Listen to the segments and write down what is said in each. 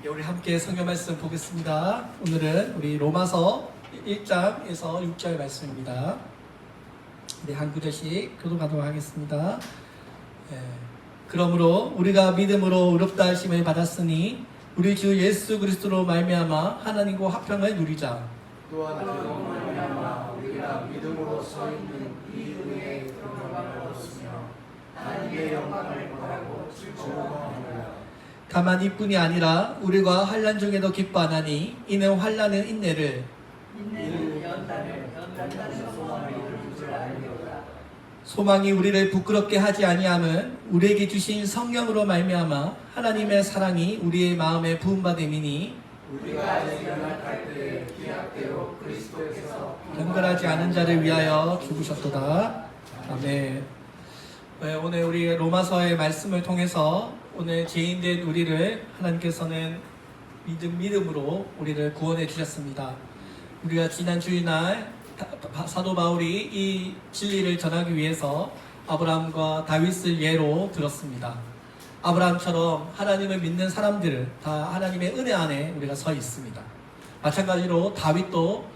예, 우리 함께 성경 말씀 보겠습니다. 오늘은 우리 로마서 1장에서 6절 말씀입니다. 우리 한 구절씩 교독하도록 하겠습니다. 예, 그러므로 우리가 믿음으로 의롭다 하심을 받았으니 우리 주 예수 그리스도로 말미암아 하나님과 화평을 누리자. 또한 그로 말미암아 우리가 믿음으로 서 있는 이 은혜의 평강을 얻었으며 하나님의 영광을 바라고 즐거워하노라. 다만 이뿐이 아니라 우리가 환난 중에도 기뻐하나니 이는 환난은 인내를, 이는 연단을 소망을 이루는 줄 알미로다. 소망이 우리를 부끄럽게 하지 아니함은 우리에게 주신 성령으로 말미암아 하나님의 사랑이 우리의 마음에 부음받음이니 우리가 아직 연약할 때에 기약대로 그리스도께서 경건하지 않은 자를 위하여 죽으셨도다. 아멘. 네, 오늘 우리 로마서의 말씀을 통해서 오늘 죄인된 우리를 하나님께서는 믿음으로 우리를 구원해 주셨습니다. 우리가 지난 주일날 사도 바울이 이 진리를 전하기 위해서 아브라함과 다윗을 예로 들었습니다. 아브라함처럼 하나님을 믿는 사람들은 다 하나님의 은혜 안에 우리가 서 있습니다. 마찬가지로 다윗도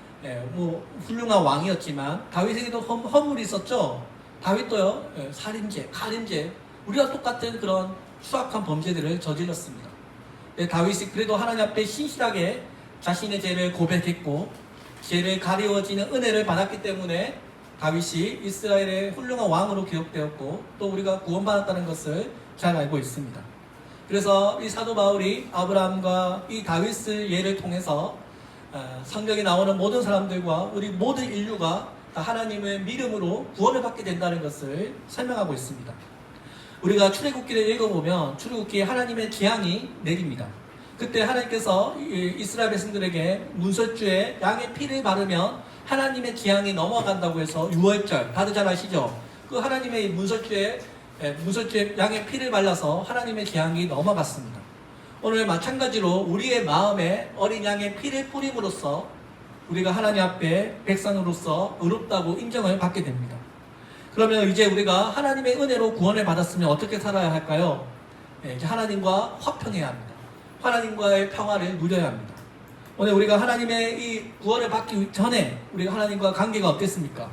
훌륭한 왕이었지만 다윗에게도 허물이 있었죠. 다윗도요, 살인죄, 간음죄, 우리와 똑같은 그런 수악한 범죄들을 저질렀습니다. 다윗이 그래도 하나님 앞에 신실하게 자신의 죄를 고백했고 죄를 가리워지는 은혜를 받았기 때문에 다윗이 이스라엘의 훌륭한 왕으로 기록되었고 또 우리가 구원받았다는 것을 잘 알고 있습니다. 그래서 이 사도 바울이 아브라함과 이 다윗의 예를 통해서 성경에 나오는 모든 사람들과 우리 모든 인류가 다 하나님의 믿음으로 구원을 받게 된다는 것을 설명하고 있습니다. 우리가 출애굽기를 읽어보면 출애굽기에 하나님의 재앙이 내립니다. 그때 하나님께서 이스라엘 백성들에게 문설주에 양의 피를 바르면 하나님의 재앙이 넘어간다고 해서 6월절 다들 잘 아시죠? 그 하나님의 문설주에 양의 피를 발라서 하나님의 재앙이 넘어갔습니다. 오늘 마찬가지로 우리의 마음에 어린 양의 피를 뿌림으로써 우리가 하나님 앞에 백성으로서 의롭다고 인정을 받게 됩니다. 그러면 이제 우리가 하나님의 은혜로 구원을 받았으면 어떻게 살아야 할까요? 이제 하나님과 화평해야 합니다. 하나님과의 평화를 누려야 합니다. 오늘 우리가 하나님의 이 구원을 받기 전에 우리가 하나님과 관계가 어땠습니까?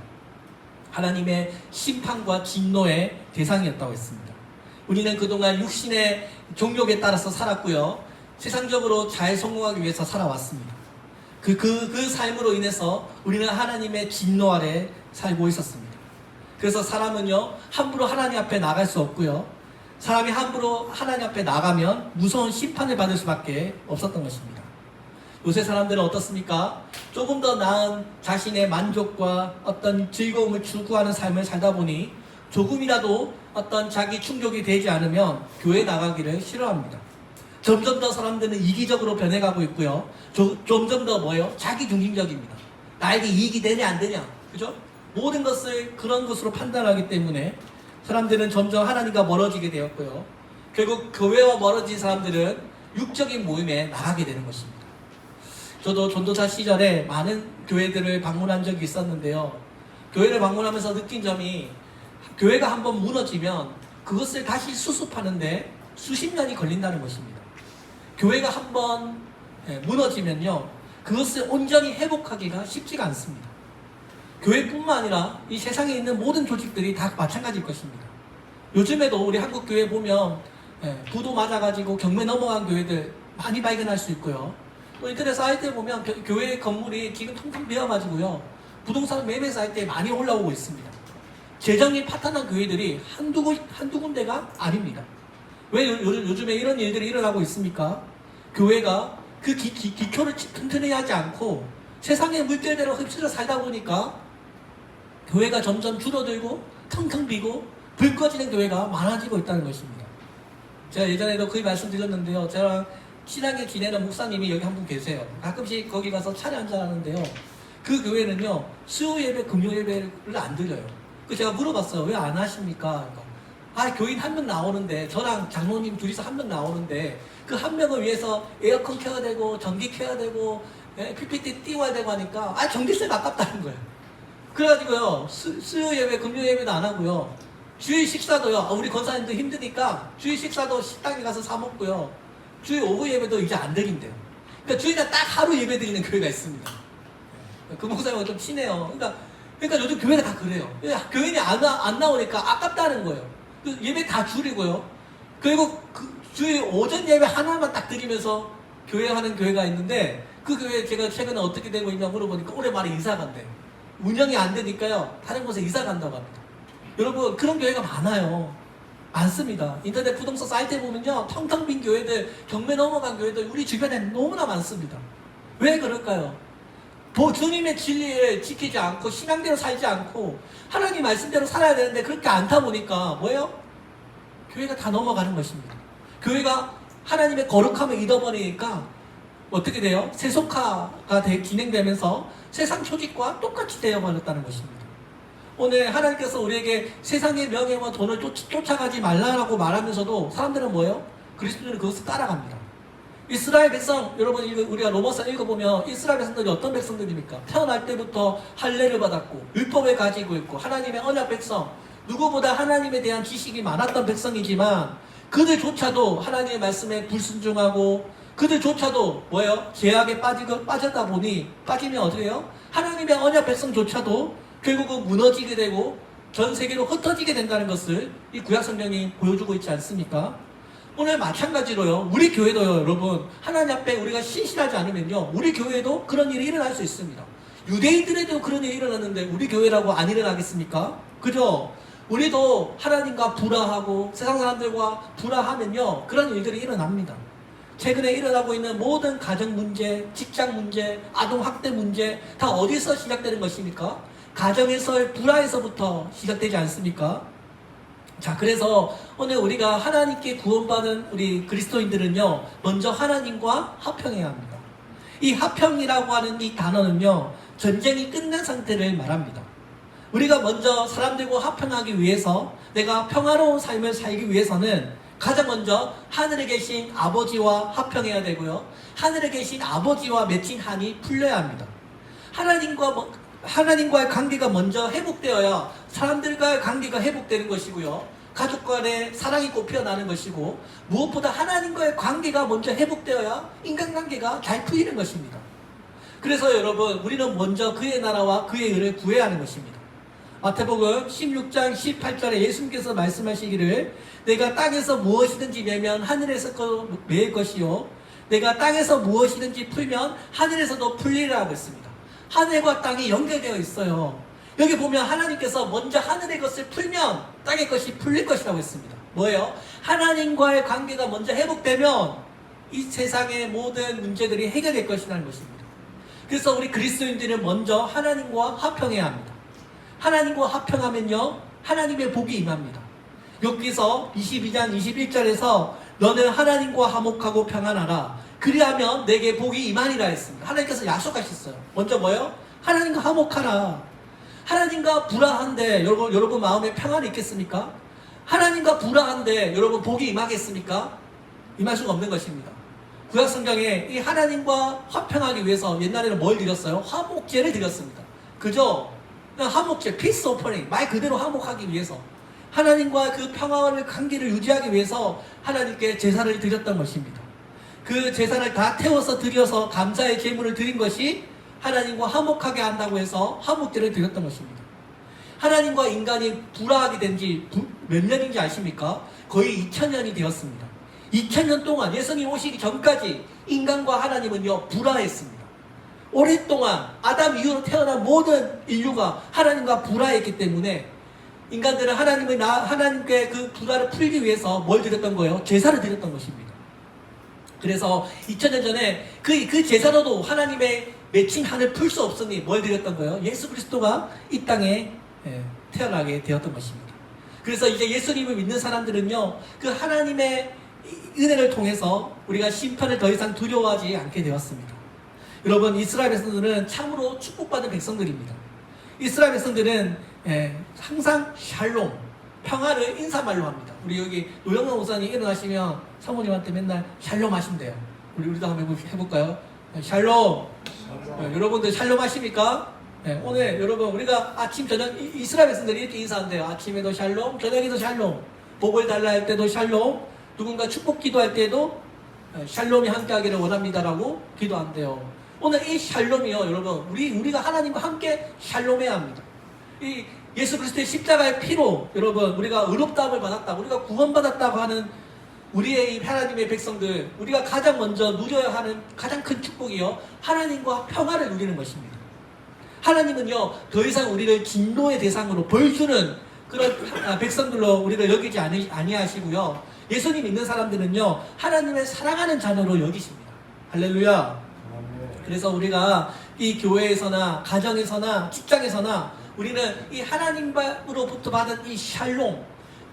하나님의 심판과 진노의 대상이었다고 했습니다. 우리는 그동안 육신의 종욕에 따라서 살았고요. 세상적으로 잘 성공하기 위해서 살아왔습니다. 그 삶으로 인해서 우리는 하나님의 진노 아래 살고 있었습니다. 그래서 사람은요, 함부로 하나님 앞에 나갈 수 없고요. 사람이 함부로 하나님 앞에 나가면 무서운 심판을 받을 수밖에 없었던 것입니다. 요새 사람들은 어떻습니까? 조금 더 나은 자신의 만족과 어떤 즐거움을 추구하는 삶을 살다 보니 조금이라도 어떤 자기 충족이 되지 않으면 교회 나가기를 싫어합니다. 점점 더 사람들은 이기적으로 변해가고 있고요. 점점 더 자기 중심적입니다. 나에게 이익이 되냐 안 되냐, 그죠? 모든 것을 그런 것으로 판단하기 때문에 사람들은 점점 하나님과 멀어지게 되었고요. 결국 교회와 멀어진 사람들은 육적인 모임에 나가게 되는 것입니다. 저도 전도사 시절에 많은 교회들을 방문한 적이 있었는데요. 교회를 방문하면서 느낀 점이 교회가 한번 무너지면 그것을 다시 수습하는데 수십 년이 걸린다는 것입니다. 교회가 한번 무너지면요, 그것을 온전히 회복하기가 쉽지가 않습니다. 교회뿐만 아니라 이 세상에 있는 모든 조직들이 다 마찬가지일 것입니다. 요즘에도 우리 한국 교회 보면 부도 맞아가지고 경매 넘어간 교회들 많이 발견할 수 있고요. 또 인터넷 사이트에 보면 교회 건물이 지금 텅텅 비어가지고요, 부동산 매매 사이트에 많이 올라오고 있습니다. 재정이 파탄한 교회들이 한두 군데가 아닙니다. 왜 요즘에 이런 일들이 일어나고 있습니까? 교회가 그 기초를 튼튼히 하지 않고 세상의 물결대로 휩쓸려 살다 보니까 교회가 점점 줄어들고 텅텅 비고 불 꺼지는 교회가 많아지고 있다는 것입니다. 제가 예전에도 거의 말씀드렸는데요. 저랑 친하게 지내는 목사님이 여기 한 분 계세요. 가끔씩 거기 가서 차례 한잔하는데요. 그 교회는요, 수요 예배, 금요 예배를 안 드려요. 그 제가 물어봤어요. 왜 안 하십니까? 교인 한 명 나오는데, 저랑 장로님 둘이서 한 명 나오는데 그 한 명을 위해서 에어컨 켜야 되고 전기 켜야 되고 PPT 띄워야 되고 하니까 전기세가 아깝다는 거예요. 그래가지고요, 수요 예배, 금요 예배도 안 하고요. 주일 식사도요, 우리 권사님도 힘드니까 주일 식사도 식당에 가서 사 먹고요. 주일 오후 예배도 이제 안 드린대요. 그러니까 주일날 딱 하루 예배 드리는 교회가 있습니다. 그 목사님하고 좀 친해요. 그러니까 요즘 교회가 다 그래요. 교인이 안 나오니까 아깝다는 거예요. 예배 다 줄이고요. 그리고 그 주일 오전 예배 하나만 딱 드리면서 교회하는 교회가 있는데 그 교회 제가 최근에 어떻게 되고 있냐 물어보니까 올해 말에 이사 간대요. 운영이 안 되니까요. 다른 곳에 이사 간다고 합니다. 여러분 그런 교회가 많아요. 많습니다. 인터넷 부동산 사이트에 보면요. 텅텅 빈 교회들, 경매 넘어간 교회들 우리 주변에 너무나 많습니다. 왜 그럴까요? 주님의 진리를 지키지 않고 신앙대로 살지 않고 하나님 말씀대로 살아야 되는데 그렇게 않다 보니까 뭐예요? 교회가 다 넘어가는 것입니다. 교회가 하나님의 거룩함을 잃어버리니까 어떻게 돼요? 세속화가 진행되면서 세상 조직과 똑같이 되어버렸다는 것입니다. 오늘 하나님께서 우리에게 세상의 명예와 돈을 쫓아가지 말라라고 말하면서도 사람들은 뭐예요? 그리스도인은 그것을 따라갑니다. 이스라엘 백성, 여러분 우리가 로마서 읽어보면 이스라엘 백성들이 어떤 백성들입니까? 태어날 때부터 할례를 받았고 율법을 가지고 있고 하나님의 언약 백성, 누구보다 하나님에 대한 지식이 많았던 백성이지만 그들조차도 하나님의 말씀에 불순종하고 그들조차도 뭐예요? 죄악에 빠지다 보니 빠지면 어떻게 해요? 하나님의 언약 백성조차도 결국은 무너지게 되고 전 세계로 흩어지게 된다는 것을 이 구약 성경이 보여주고 있지 않습니까? 오늘 마찬가지로요. 우리 교회도요. 여러분 하나님 앞에 우리가 신실하지 않으면요. 우리 교회도 그런 일이 일어날 수 있습니다. 유대인들에도 그런 일이 일어났는데 우리 교회라고 안 일어나겠습니까? 그죠? 우리도 하나님과 불화하고 세상 사람들과 불화하면요. 그런 일들이 일어납니다. 최근에 일어나고 있는 모든 가정 문제, 직장 문제, 아동학대 문제 다 어디서 시작되는 것입니까? 가정에서의 불화에서부터 시작되지 않습니까? 자, 그래서 오늘 우리가 하나님께 구원받은 우리 그리스도인들은요, 먼저 하나님과 화평해야 합니다. 이 화평이라고 하는 이 단어는요, 전쟁이 끝난 상태를 말합니다. 우리가 먼저 사람들과 화평하기 위해서, 내가 평화로운 삶을 살기 위해서는 가장 먼저 하늘에 계신 아버지와 화평해야 되고요, 하늘에 계신 아버지와 맺힌 한이 풀려야 합니다. 하나님과의 관계가 먼저 회복되어야 사람들과의 관계가 회복되는 것이고요. 가족 간의 사랑이 꽃피어나는 것이고 무엇보다 하나님과의 관계가 먼저 회복되어야 인간관계가 잘 풀리는 것입니다. 그래서 여러분 우리는 먼저 그의 나라와 그의 의를 구해야 하는 것입니다. 마태복음 16장 18절에 예수님께서 말씀하시기를 내가 땅에서 무엇이든지 매면 하늘에서 매일 것이요 내가 땅에서 무엇이든지 풀면 하늘에서도 풀리라고 했습니다. 하늘과 땅이 연결되어 있어요. 여기 보면 하나님께서 먼저 하늘의 것을 풀면 땅의 것이 풀릴 것이라고 했습니다. 뭐예요? 하나님과의 관계가 먼저 회복되면 이 세상의 모든 문제들이 해결될 것이라는 것입니다. 그래서 우리 그리스도인들은 먼저 하나님과 화평해야 합니다. 하나님과 화평하면요 하나님의 복이 임합니다. 욥기서 22장 21절에서 너는 하나님과 화목하고 평안하라 그리하면 내게 복이 임하리라 했습니다. 하나님께서 약속하셨어요. 먼저 뭐예요? 하나님과 화목하라. 하나님과 불화한데 여러분 마음에 평안이 있겠습니까? 하나님과 불화한데 여러분 복이 임하겠습니까? 임할 수가 없는 것입니다. 구약 성경에 이 하나님과 화평하기 위해서 옛날에는 뭘 드렸어요? 화목제를 드렸습니다. 그죠? 화목제, peace offering, 말 그대로 화목하기 위해서 하나님과 그 평화의 관계를 유지하기 위해서 하나님께 제사를 드렸던 것입니다. 그 제사를 다 태워서 드려서 감사의 제물을 드린 것이 하나님과 화목하게 한다고 해서 화목제를 드렸던 것입니다. 하나님과 인간이 불화하게 된 지 몇 년인지 아십니까? 거의 2000년이 되었습니다. 2000년 동안 예수님 오시기 전까지 인간과 하나님은요 불화했습니다. 오랫동안 아담 이후로 태어난 모든 인류가 하나님과 불화했기 때문에 인간들은 하나님께 그 불화를 풀기 위해서 뭘 드렸던 거예요? 제사를 드렸던 것입니다. 그래서 2000년 전에 그 제사로도 하나님의 맺힌 한을 풀 수 없으니 뭘 드렸던 거예요? 예수 그리스도가 이 땅에 태어나게 되었던 것입니다. 그래서 이제 예수님을 믿는 사람들은요 그 하나님의 은혜를 통해서 우리가 심판을 더 이상 두려워하지 않게 되었습니다. 여러분 이스라엘 백성들은 참으로 축복받은 백성들입니다. 이스라엘 백성들은 항상 샬롬, 평화를 인사말로 합니다. 우리 여기 노영남 목사님 일어나시면 사모님한테 맨날 샬롬 하신대요. 우리도 한번 해볼까요? 샬롬. 여러분들 샬롬 하십니까? 오늘 여러분 우리가 아침 저녁 이스라엘 백성들이 이렇게 인사한대요. 아침에도 샬롬, 저녁에도 샬롬, 복을 달라 할 때도 샬롬, 누군가 축복 기도할 때도 샬롬이 함께하기를 원합니다라고 기도한대요. 오늘 이 샬롬이요, 여러분, 우리가 하나님과 함께 샬롬해야 합니다. 이 예수 그리스도의 십자가의 피로 여러분 우리가 의롭다함을 받았다, 우리가 구원받았다고 하는 우리의 이 하나님의 백성들, 우리가 가장 먼저 누려야 하는 가장 큰 축복이요, 하나님과 평화를 누리는 것입니다. 하나님은요 더 이상 우리를 진노의 대상으로 벌 주는 그런 백성들로 우리를 여기지 아니하시고요, 예수님 믿는 사람들은요 하나님의 사랑하는 자녀로 여기십니다. 할렐루야. 그래서 우리가 이 교회에서나 가정에서나 직장에서나 우리는 이 하나님으로부터 받은 이 샬롬,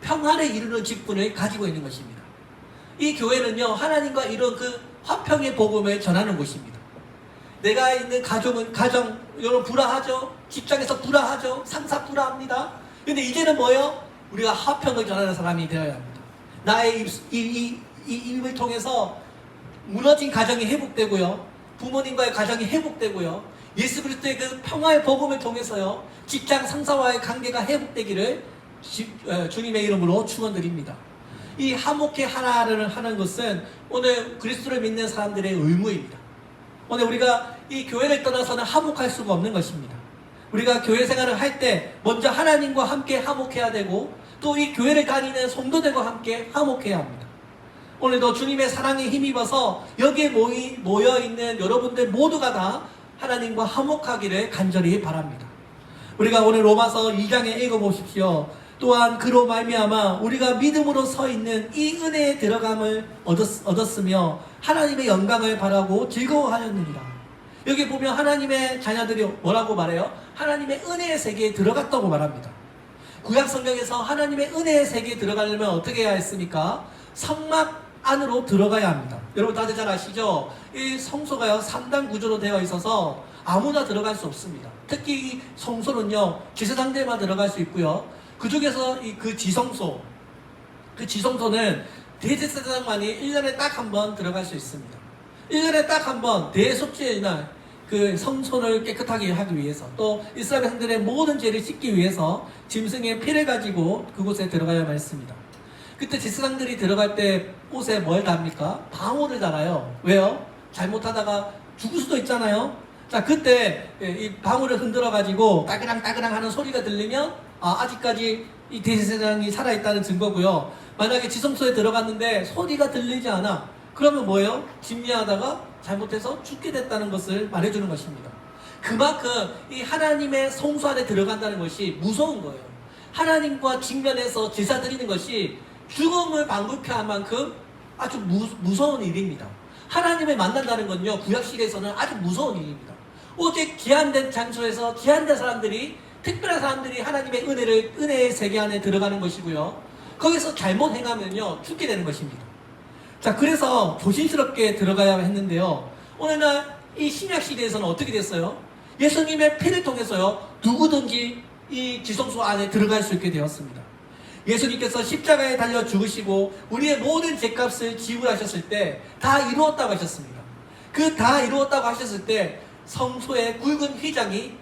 평화를 이루는 직분을 가지고 있는 것입니다. 이 교회는요 하나님과 이런 그 화평의 복음을 전하는 곳입니다. 내가 있는 가정 여러분 불화하죠? 직장에서 불화하죠? 상사 불화합니다. 근데 이제는 뭐예요? 우리가 화평을 전하는 사람이 되어야 합니다. 나의 입을 통해서 무너진 가정이 회복되고요, 부모님과의 가정이 회복되고요, 예수 그리스도의 그 평화의 복음을 통해서요 직장 상사와의 관계가 회복되기를 주님의 이름으로 축원드립니다. 이 화목해 하나를 하는 것은 오늘 그리스도를 믿는 사람들의 의무입니다. 오늘 우리가 이 교회를 떠나서는 화목할 수가 없는 것입니다. 우리가 교회 생활을 할 때 먼저 하나님과 함께 화목해야 되고, 또 이 교회를 다니는 성도들과 함께 화목해야 합니다. 오늘도 주님의 사랑에 힘입어서 여기에 모여있는 여러분들 모두가 다 하나님과 화목하기를 간절히 바랍니다. 우리가 오늘 로마서 2장에 읽어보십시오. 또한 그로 말미암아 우리가 믿음으로 서 있는 이 은혜에 들어감을 얻었으며 하나님의 영광을 바라고 즐거워하였느니라. 여기 보면 하나님의 자녀들이 뭐라고 말해요? 하나님의 은혜의 세계에 들어갔다고 말합니다. 구약 성경에서 하나님의 은혜의 세계에 들어가려면 어떻게 해야 했습니까? 성막 안으로 들어가야 합니다. 여러분 다들 잘 아시죠? 이 성소가요 3단 구조로 되어 있어서 아무나 들어갈 수 없습니다. 특히 이 성소는요 제사장들만 들어갈 수 있고요, 그 중에서 그 지성소는 대제사장만이 1년에 딱 한 번 들어갈 수 있습니다. 1년에 딱 한 번 대속죄의 날 그 성소를 깨끗하게 하기 위해서, 또 이스라엘 백성들의 모든 죄를 씻기 위해서 짐승의 피를 가지고 그곳에 들어가야만 했습니다. 그때 제사장들이 들어갈 때 옷에 뭘 답니까? 방울을 달아요. 왜요? 잘못하다가 죽을 수도 있잖아요. 자, 그때 이 방울을 흔들어 가지고 따그랑 하는 소리가 들리면 아직까지 이 대제사장이 살아있다는 증거고요. 만약에 지성소에 들어갔는데 소리가 들리지 않아, 그러면 뭐예요? 집례하다가 잘못해서 죽게 됐다는 것을 말해주는 것입니다. 그만큼 이 하나님의 성소 안에 들어간다는 것이 무서운 거예요. 하나님과 직면해서 제사 드리는 것이 죽음을 방불케 할 만큼 아주 무서운 일입니다. 하나님을 만난다는 건요 구약시대에서는 아주 무서운 일입니다. 오직 제한된 장소에서 제한된 사람들이, 특별한 사람들이 하나님의 은혜의 세계 안에 들어가는 것이고요, 거기서 잘못 행하면요 죽게 되는 것입니다. 자, 그래서 조심스럽게 들어가야 했는데요, 오늘날 이 신약시대에서는 어떻게 됐어요? 예수님의 피를 통해서요 누구든지 이 지성소 안에 들어갈 수 있게 되었습니다. 예수님께서 십자가에 달려 죽으시고 우리의 모든 죄값을 지불하셨을 때 다 이루었다고 하셨습니다. 그 다 이루었다고 하셨을 때 성소의 굵은 휘장이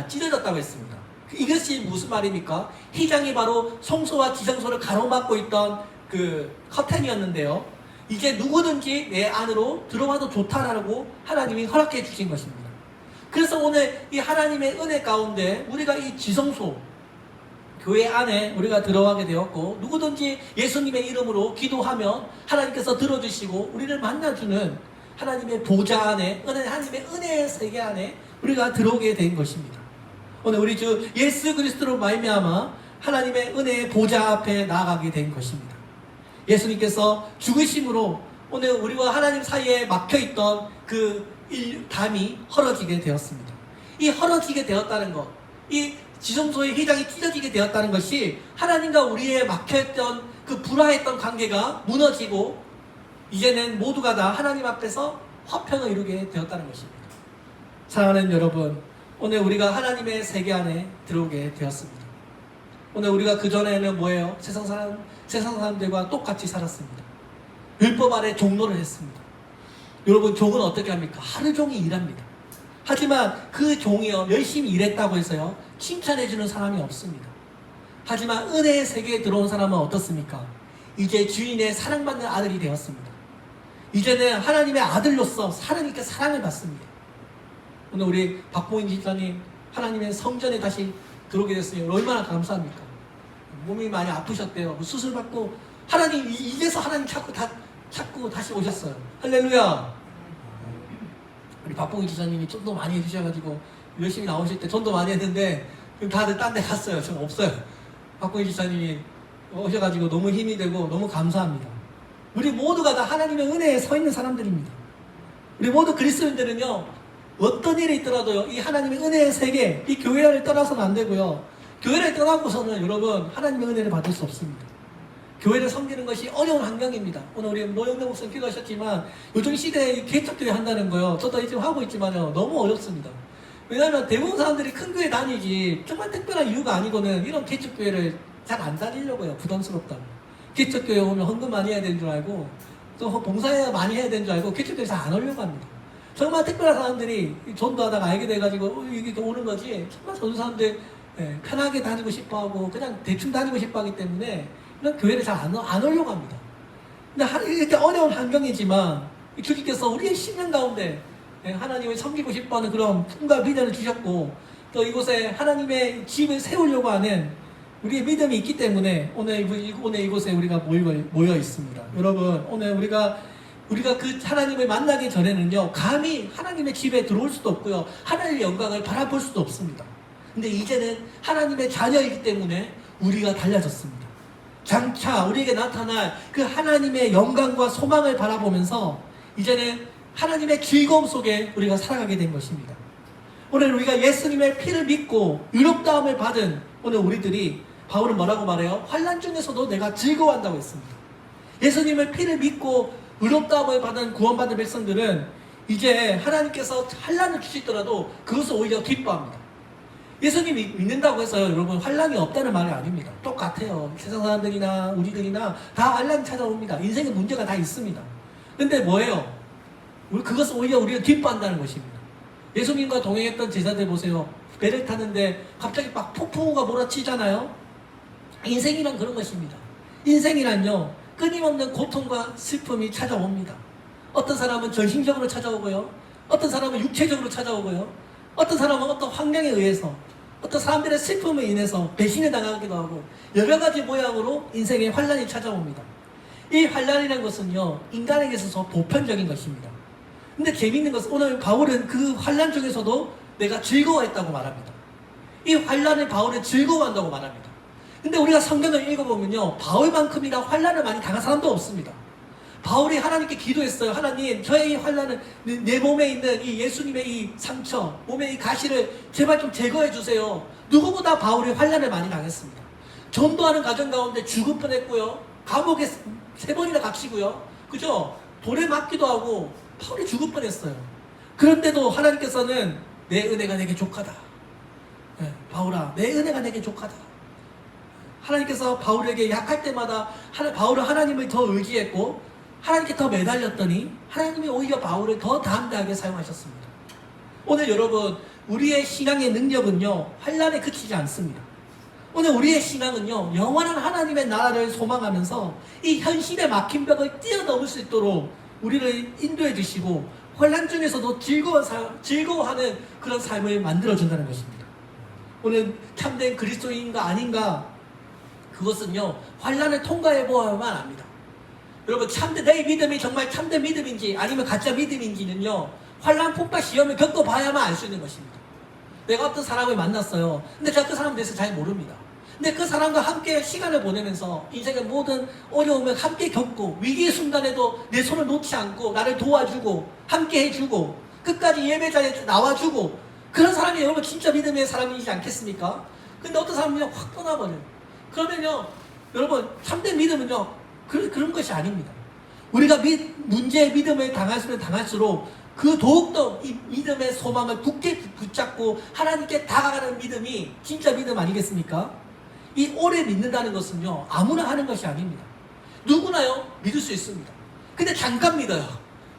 찢어졌다고 했습니다. 이것이 무슨 말입니까? 휘장이 바로 성소와 지성소를 가로막고 있던 그 커튼이었는데요, 이제 누구든지 내 안으로 들어와도 좋다라고 하나님이 허락해 주신 것입니다. 그래서 오늘 이 하나님의 은혜 가운데 우리가 이 지성소 교회 안에 우리가 들어가게 되었고, 누구든지 예수님의 이름으로 기도하면 하나님께서 들어주시고 우리를 만나주는 하나님의 보좌 안에, 하나님의 은혜의 세계 안에 우리가 들어오게 된 것입니다. 오늘 우리 주 예수 그리스도로 말미암아 하나님의 은혜의 보좌 앞에 나아가게 된 것입니다. 예수님께서 죽으심으로 오늘 우리와 하나님 사이에 막혀있던 그 담이 헐어지게 되었습니다. 이 헐어지게 되었다는 것, 이 지성소의 휘장이 찢어지게 되었다는 것이 하나님과 우리의 막혀있던 그 불화했던 관계가 무너지고 이제는 모두가 다 하나님 앞에서 화평을 이루게 되었다는 것입니다. 사랑하는 여러분, 오늘 우리가 하나님의 세계 안에 들어오게 되었습니다. 오늘 우리가 그전에는 뭐예요? 세상 사람들과 똑같이 살았습니다. 율법 아래 종노를 했습니다. 여러분, 종은 어떻게 합니까? 하루 종일 일합니다. 하지만 그 종이요 열심히 일했다고 해서요 칭찬해주는 사람이 없습니다. 하지만 은혜의 세계에 들어온 사람은 어떻습니까? 이제 주인의 사랑받는 아들이 되었습니다. 이제는 하나님의 아들로서 하나님께 사랑을 받습니다. 오늘 우리 박보인 집사님 하나님의 성전에 다시 들어오게 됐어요. 얼마나 감사합니까? 몸이 많이 아프셨대요. 수술 받고 하나님 이제서 하나님 찾고 다시 오셨어요. 할렐루야. 우리 박봉희 지사님이 전도 많이 해주셔가지고 열심히 나오실 때 전도 많이 했는데 다들 딴 데 갔어요. 전 없어요. 박봉희 지사님이 오셔가지고 너무 힘이 되고 너무 감사합니다. 우리 모두가 다 하나님의 은혜에 서 있는 사람들입니다. 우리 모두 그리스도인들은요, 어떤 일이 있더라도요, 이 하나님의 은혜의 세계, 이 교회를 떠나서는 안 되고요, 교회를 떠나고서는 여러분 하나님의 은혜를 받을 수 없습니다. 교회를 섬기는 것이 어려운 환경입니다. 오늘 우리 노영래 목사님 기도하셨지만 요즘 시대에 개척교회 한다는 거요, 저도 지금 하고 있지만요, 너무 어렵습니다. 왜냐하면 대부분 사람들이 큰 교회 다니지 정말 특별한 이유가 아니고는 이런 개척교회를 잘 안 다니려고요. 부담스럽다고. 개척교회 오면 헌금 많이 해야 되는 줄 알고 또 봉사해야 많이 해야 되는 줄 알고 개척교회 잘 안 오려고 합니다. 정말 특별한 사람들이 전도하다가 알게 돼가지고 이게 오는 거지, 정말 전도 사람들 편하게 다니고 싶어하고 그냥 대충 다니고 싶어하기 때문에 이런 교회를 잘 안 오려고 합니다. 근데 이렇게 어려운 환경이지만 주님께서 우리의 심령 가운데 하나님을 섬기고 싶어하는 그런 품과 믿음을 주셨고, 또 이곳에 하나님의 집을 세우려고 하는 우리의 믿음이 있기 때문에 오늘 이곳에 우리가 모여 있습니다. 여러분, 오늘 우리가 그 하나님을 만나기 전에는요, 감히 하나님의 집에 들어올 수도 없고요, 하나님의 영광을 바라볼 수도 없습니다. 근데 이제는 하나님의 자녀이기 때문에 우리가 달라졌습니다. 장차 우리에게 나타날 그 하나님의 영광과 소망을 바라보면서 이제는 하나님의 즐거움 속에 우리가 살아가게 된 것입니다. 오늘 우리가 예수님의 피를 믿고 의롭다함을 받은 오늘 우리들이, 바울은 뭐라고 말해요? 환난 중에서도 내가 즐거워한다고 했습니다. 예수님의 피를 믿고 의롭다함을 받은 구원받은 백성들은 이제 하나님께서 환난을 주시더라도 그것을 오히려 기뻐합니다. 예수님 믿는다고 해서 여러분 환난이 없다는 말이 아닙니다. 똑같아요. 세상 사람들이나 우리들이나 다 환난이 찾아옵니다. 인생의 문제가 다 있습니다. 근데 뭐예요? 그것을 오히려 우리가 기뻐한다는 것입니다. 예수님과 동행했던 제자들 보세요. 배를 타는데 갑자기 막 폭풍우가 몰아치잖아요. 인생이란 그런 것입니다. 인생이란요, 끊임없는 고통과 슬픔이 찾아옵니다. 어떤 사람은 정신적으로 찾아오고요, 어떤 사람은 육체적으로 찾아오고요, 어떤 사람은 어떤 환경에 의해서, 어떤 사람들의 슬픔에 인해서 배신을 당하기도 하고 여러 가지 모양으로 인생의 환난이 찾아옵니다. 이 환난이라는 것은요, 인간에게 있어서 보편적인 것입니다. 근데 재미있는 것은 오늘 바울은 그 환난 중에서도 내가 즐거워했다고 말합니다. 이 환난을 바울은 즐거워한다고 말합니다. 근데 우리가 성경을 읽어보면요, 바울만큼이나 환난을 많이 당한 사람도 없습니다. 바울이 하나님께 기도했어요. 하나님, 저의 이 환난을, 내 몸에 있는 이 예수님의 이 상처, 몸의 이 가시를 제발 좀 제거해 주세요. 누구보다 바울이 환난을 많이 당했습니다. 전도하는 과정 가운데 죽을 뻔했고요, 감옥에 3번이나 갇히고요, 그죠? 돌에 맞기도 하고 바울이 죽을 뻔했어요. 그런데도 하나님께서는 내 은혜가 내게 족하다. 바울아, 내 은혜가 내게 족하다. 하나님께서 바울에게 약할 때마다 바울은 하나님을 더 의지했고 하나님께 더 매달렸더니 하나님이 오히려 바울을 더 담대하게 사용하셨습니다. 오늘 여러분, 우리의 신앙의 능력은요, 환난에 그치지 않습니다. 오늘 우리의 신앙은요, 영원한 하나님의 나라를 소망하면서 이 현실의 막힌 벽을 뛰어넘을 수 있도록 우리를 인도해 주시고 환난 중에서도 즐거워하는 그런 삶을 만들어준다는 것입니다. 오늘 참된 그리스도인인가 아닌가, 그것은요, 환난을 통과해 보아야만 압니다. 여러분, 내 믿음이 정말 참된 믿음인지 아니면 가짜 믿음인지는요, 환난 폭발 시험을 겪어봐야만 알 수 있는 것입니다. 내가 어떤 사람을 만났어요. 근데 제가 그 사람에 대해서 잘 모릅니다. 근데 그 사람과 함께 시간을 보내면서 인생의 모든 어려움을 함께 겪고 위기의 순간에도 내 손을 놓지 않고 나를 도와주고 함께 해주고 끝까지 예배자리에 나와주고, 그런 사람이 여러분 진짜 믿음의 사람이지 않겠습니까? 근데 어떤 사람은 그냥 확 떠나버려요. 그러면요, 여러분, 참된 믿음은요, 그런 것이 아닙니다. 우리가 문제의 믿음을 당할수록 당할수록 그 더욱더 이 믿음의 소망을 굳게 붙잡고 하나님께 다가가는 믿음이 진짜 믿음 아니겠습니까? 이 오래 믿는다는 것은요, 아무나 하는 것이 아닙니다. 누구나요, 믿을 수 있습니다. 근데 잠깐 믿어요.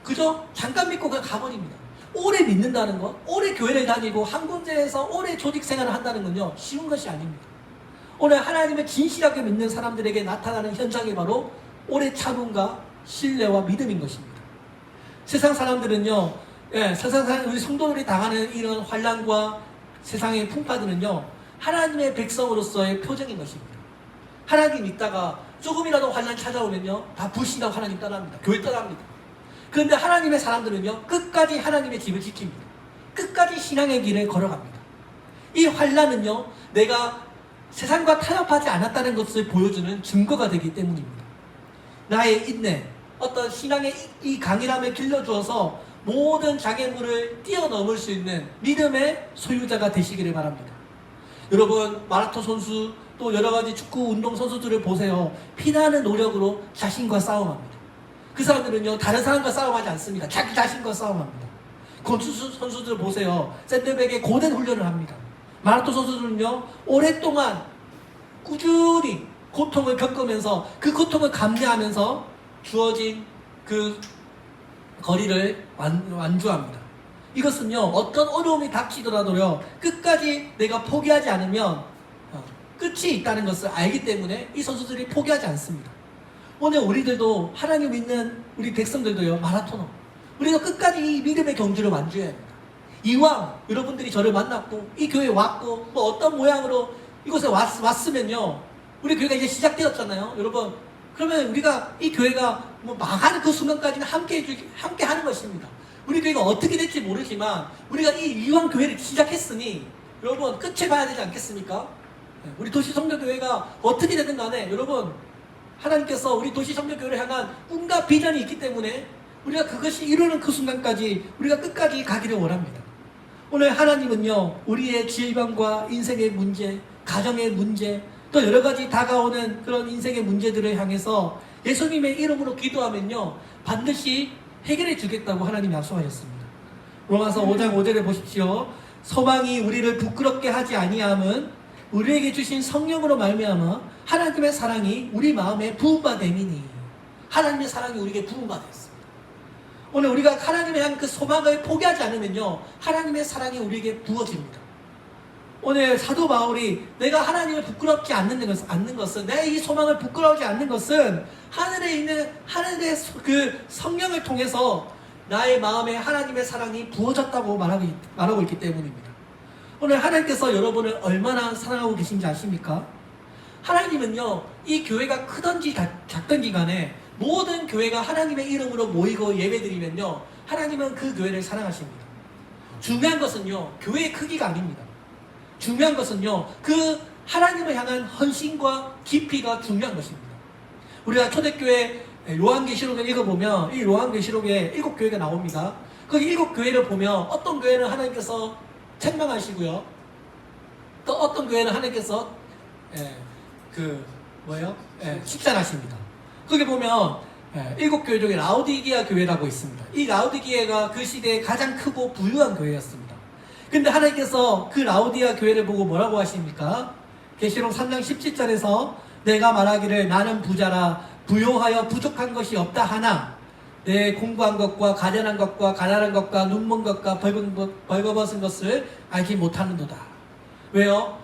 그죠? 잠깐 믿고 그냥 가버립니다. 오래 믿는다는 것, 오래 교회를 다니고 한 군데에서 오래 조직 생활을 한다는 건요, 쉬운 것이 아닙니다. 오늘 하나님을 진실하게 믿는 사람들에게 나타나는 현상이 바로 오래 참음과 신뢰와 믿음인 것입니다. 세상 사람들은요, 우리 성도들이 당하는 이런 환난과 세상의 풍파들은요, 하나님의 백성으로서의 표정인 것입니다. 하나님 있다가 조금이라도 환난 찾아오면요, 다 불신하고 하나님 떠납니다. 교회 떠납니다. 그런데 하나님의 사람들은요, 끝까지 하나님의 집을 지킵니다. 끝까지 신앙의 길을 걸어갑니다. 이 환난은요, 내가 세상과 타협하지 않았다는 것을 보여주는 증거가 되기 때문입니다. 나의 인내, 어떤 신앙의 이 강인함을 길러주어서 모든 장애물을 뛰어넘을 수 있는 믿음의 소유자가 되시기를 바랍니다. 여러분, 마라톤 선수 또 여러가지 축구 운동 선수들을 보세요. 피나는 노력으로 자신과 싸움합니다. 그 사람들은요, 다른 사람과 싸움하지 않습니다. 자기 자신과 싸움합니다. 권투 선수들 보세요. 샌드백에 고된 훈련을 합니다. 마라톤 선수들은요, 오랫동안 꾸준히 고통을 겪으면서 그 고통을 감내하면서 주어진 그 거리를 완주합니다. 이것은요, 어떤 어려움이 닥치더라도요, 끝까지 내가 포기하지 않으면 끝이 있다는 것을 알기 때문에 이 선수들이 포기하지 않습니다. 오늘 우리들도, 하나님 믿는 우리 백성들도요, 마라토너, 우리가 끝까지 이 믿음의 경주를 완주해야 합니다. 이왕 여러분들이 저를 만났고 이 교회에 왔고 뭐 어떤 모양으로 이곳에 왔으면요, 우리 교회가 이제 시작되었잖아요, 여러분. 그러면 우리가 이 교회가 뭐 망하는 그 순간까지는 함께 하는 것입니다. 우리 교회가 어떻게 될지 모르지만 우리가 이 이왕 교회를 시작했으니 여러분 끝을 봐야 되지 않겠습니까? 우리 도시성교교회가 어떻게 되든 간에 여러분, 하나님께서 우리 도시성교교회를 향한 꿈과 비전이 있기 때문에 우리가 그것이 이루는 그 순간까지 우리가 끝까지 가기를 원합니다. 오늘 하나님은요, 우리의 질병과 인생의 문제, 가정의 문제, 또 여러 가지 다가오는 그런 인생의 문제들을 향해서 예수님의 이름으로 기도하면요, 반드시 해결해 주겠다고 하나님이 약속하셨습니다. 로마서 5장 5절에 보십시오. 소망이 우리를 부끄럽게 하지 아니함은 우리에게 주신 성령으로 말미암아 하나님의 사랑이 우리 마음에 부음바 됨이니. 하나님의 사랑이 우리에게 부음바 되었습니다. 오늘 우리가 하나님의 향한 그 소망을 포기하지 않으면요, 하나님의 사랑이 우리에게 부어집니다. 오늘 사도 바울이 내가 하나님을 부끄럽지 않는 것은, 내 이 소망을 부끄러워하지 않는 것은 하늘에 있는 하늘의 그 성령을 통해서 나의 마음에 하나님의 사랑이 부어졌다고 말하고 있기 때문입니다. 오늘 하나님께서 여러분을 얼마나 사랑하고 계신지 아십니까? 하나님은요, 이 교회가 크든지 작든지 간에 모든 교회가 하나님의 이름으로 모이고 예배드리면요, 하나님은 그 교회를 사랑하십니다. 중요한 것은요, 교회의 크기가 아닙니다. 중요한 것은요, 그 하나님을 향한 헌신과 깊이가 중요한 것입니다. 우리가 초대교회 요한계시록을 읽어보면 이 요한계시록에 7교회가 나옵니다. 거기 7교회를 보면 어떤 교회는 하나님께서 책망하시고요, 또 어떤 교회는 하나님께서 칭찬하십니다. 거기 보면 7교회 중에 라오디게아 교회라고 있습니다. 이 라오디게아가 그 시대에 가장 크고 부유한 교회였습니다. 근데 하나님께서 그 라오디게아 교회를 보고 뭐라고 하십니까? 계시록 3장 17절에서 내가 말하기를 나는 부자라 부요하여 부족한 것이 없다 하나 내 공부한 것과 가련한 것과 가난한 것과 눈먼 것과 벌거벗은 것을 알지 못하는도다. 왜요?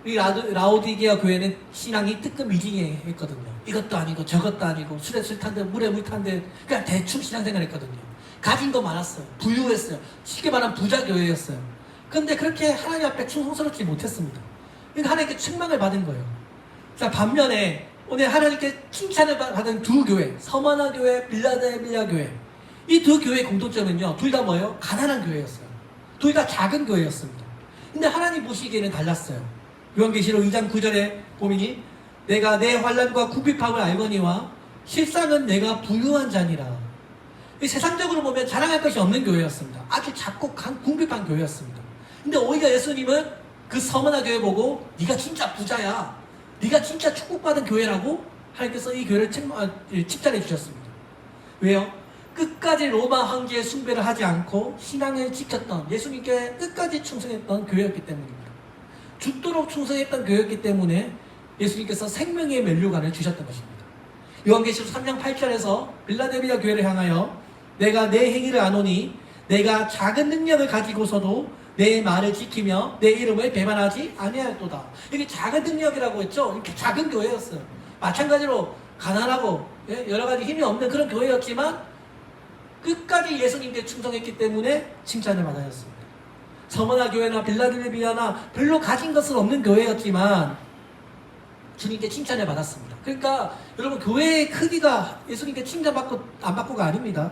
이 라오디게아 교회는 신앙이 뜨끔미진했거든요. 이것도 아니고 저것도 아니고 술에 술 탄 듯 물에 물 탄 듯 그냥 대충 신앙생활 했거든요. 가진 거 많았어요. 부유했어요. 쉽게 말하면 부자 교회였어요. 근데 그렇게 하나님 앞에 충성스럽지 못했습니다. 그러니까 하나님께 책망을 받은 거예요. 자, 반면에 오늘 하나님께 칭찬을 받은 두 교회, 서머나 교회, 빌라델비아 교회, 이 두 교회의 공통점은요, 둘 다 뭐예요? 가난한 교회였어요. 둘 다 작은 교회였습니다. 근데 하나님 보시기에는 달랐어요. 요한계시록 2장 9절에 보니 내가 내 환난과 궁핍함을 알거니와 실상은 내가 부유한 자니라. 세상적으로 보면 자랑할 것이 없는 교회였습니다. 아주 작고 궁핍한 교회였습니다. 근데 오히려 예수님은 그 서머나 교회 보고 네가 진짜 부자야, 네가 진짜 축복받은 교회라고 하나님께서 이 교회를 칭찬해 주셨습니다. 왜요? 끝까지 로마 황제의 숭배를 하지 않고 신앙을 지켰던, 예수님께 끝까지 충성했던 교회였기 때문입니다. 죽도록 충성했던 교회였기 때문에 예수님께서 생명의 면류관을 주셨던 것입니다. 요한계시록 3장 8절에서 빌라델비아 교회를 향하여 내가 내 행위를 아노니 내가 작은 능력을 가지고서도 내 말을 지키며 내 이름을 배반하지 아니하였도다. 이게 작은 능력이라고 했죠. 이렇게 작은 교회였어요. 마찬가지로 가난하고 여러 가지 힘이 없는 그런 교회였지만 끝까지 예수님께 충성했기 때문에 칭찬을 받아였습니다. 서머나 교회나 빌라델비아나 별로 가진 것은 없는 교회였지만 주님께 칭찬을 받았습니다. 그러니까 여러분, 교회의 크기가 예수님께 칭찬받고 안 받고가 아닙니다.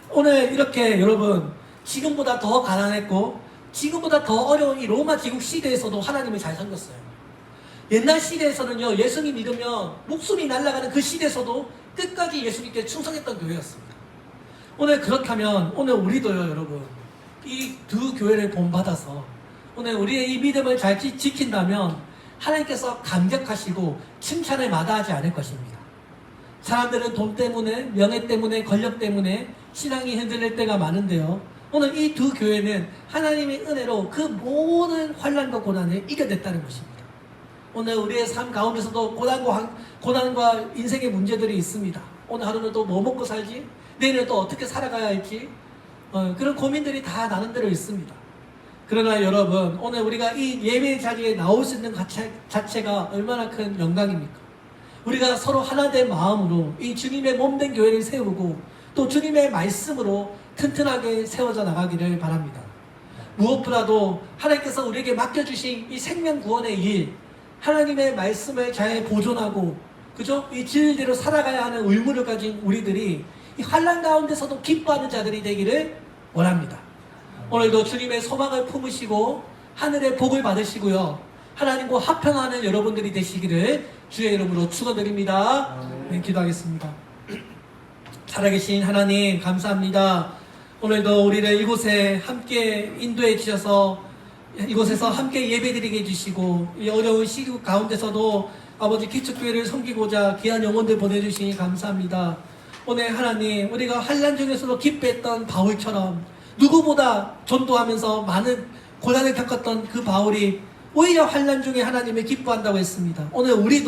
오늘 이렇게 여러분, 지금보다 더 가난했고 지금보다 더 어려운 이 로마 제국 시대에서도 하나님을 잘 섬겼어요. 옛날 시대에서는요, 예수님 믿으면 목숨이 날아가는 그 시대에서도 끝까지 예수님께 충성했던 교회였습니다. 오늘 그렇다면 오늘 우리도요, 여러분, 이 두 교회를 본받아서 오늘 우리의 이 믿음을 잘 지킨다면 하나님께서 감격하시고 칭찬을 마다하지 않을 것입니다. 사람들은 돈 때문에, 명예 때문에, 권력 때문에 신앙이 흔들릴 때가 많은데요, 오늘 이 두 교회는 하나님의 은혜로 그 모든 환난과 고난을 이겨냈다는 것입니다. 오늘 우리의 삶 가운데서도 고난과 인생의 문제들이 있습니다. 오늘 하루는 또 뭐 먹고 살지? 내일은 또 어떻게 살아가야 할지? 그런 고민들이 다 나름대로 있습니다. 그러나 여러분, 오늘 우리가 이 예배 자리에 나올 수 있는 자체가 얼마나 큰 영광입니까? 우리가 서로 하나된 마음으로 이 주님의 몸된 교회를 세우고 또 주님의 말씀으로 튼튼하게 세워져 나가기를 바랍니다. 무엇보다도 하나님께서 우리에게 맡겨주신 이 생명구원의 일, 하나님의 말씀을 잘 보존하고, 그죠? 이 진리대로 살아가야 하는 의무를 가진 우리들이 이 환난 가운데서도 기뻐하는 자들이 되기를 원합니다. 오늘도 주님의 소망을 품으시고 하늘의 복을 받으시고요, 하나님과 화평하는 여러분들이 되시기를 주의 이름으로 축원드립니다. 네, 기도하겠습니다. 살아계신 하나님, 감사합니다. 오늘도 우리를 이곳에 함께 인도해 주셔서 이곳에서 함께 예배드리게 해주시고, 이 어려운 시국 가운데서도 아버지 기축교회를 섬기고자 귀한 영혼들 보내주시니 감사합니다. 오늘 하나님, 우리가 환난 중에서도 기뻐했던 바울처럼 누구보다 전도하면서 많은 고난을 겪었던 그 바울이 오히려 환난 중에 하나님을 기뻐한다고 했습니다. 오늘 우리도